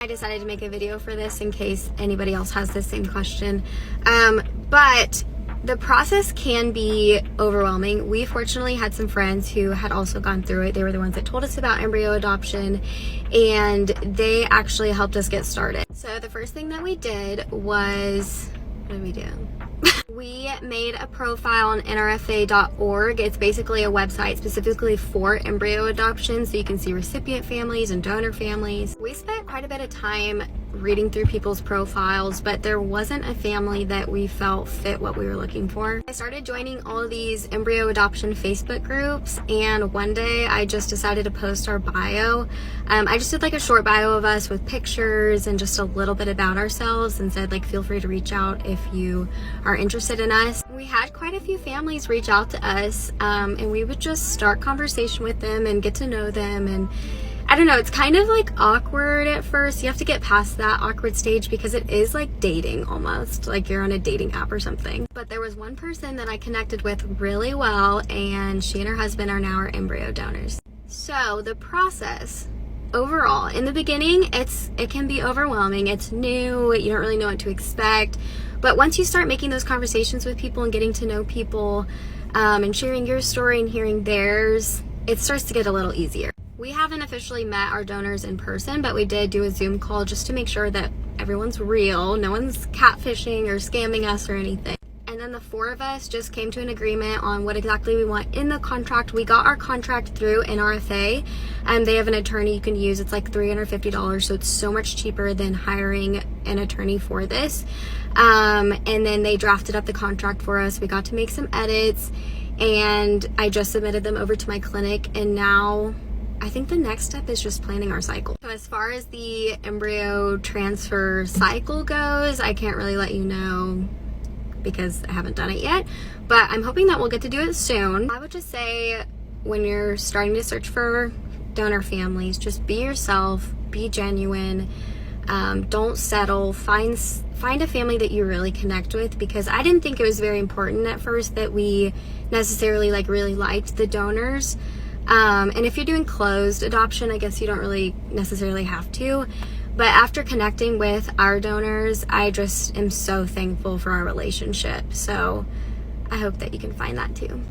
I decided to make a video for this in case anybody else has the same question. But the process can be overwhelming. We fortunately had some friends who had also gone through it. They were the ones that told us about embryo adoption, and they actually helped us get started. So the first thing that we did was, what did we do? We made a profile on nrfa.org. It's basically a website specifically for embryo adoption, so you can see recipient families and donor families. We spent quite a bit of time reading through people's profiles, but there wasn't a family that we felt fit what we were looking for. I started joining all of these embryo adoption Facebook groups, and one day I just decided to post our bio. I just did like a short bio of us with pictures and just a little bit about ourselves, and said like, feel free to reach out if you are interested in us. We had quite a few families reach out to us, and we would just start conversation with them and get to know them. And I don't know, it's kind of like awkward at first. You have to get past that awkward stage because it is like dating almost, like you're on a dating app or something. But there was one person that I connected with really well, and she and her husband are now our embryo donors. So the process overall, in the beginning, it can be overwhelming. It's new, you don't really know what to expect. But once you start making those conversations with people and getting to know people, and sharing your story and hearing theirs, it starts to get a little easier. We haven't officially met our donors in person, but we did do a Zoom call just to make sure that everyone's real, no one's catfishing or scamming us or anything. And then the four of us just came to an agreement on what exactly we want in the contract. We got our contract through NRFA, and they have an attorney you can use. It's like $350, so it's so much cheaper than hiring an attorney for this. And then they drafted up the contract for us. We got to make some edits, and I just submitted them over to my clinic, and now I think the next step is just planning our cycle. So as far as the embryo transfer cycle goes, I can't really let you know because I haven't done it yet, but I'm hoping that we'll get to do it soon. I would just say when you're starting to search for donor families, just be yourself, be genuine, don't settle, find a family that you really connect with, because I didn't think it was very important at first that we necessarily like really liked the donors. And if you're doing closed adoption, I guess you don't really necessarily have to. But after connecting with our donors, I just am so thankful for our relationship. So I hope that you can find that too.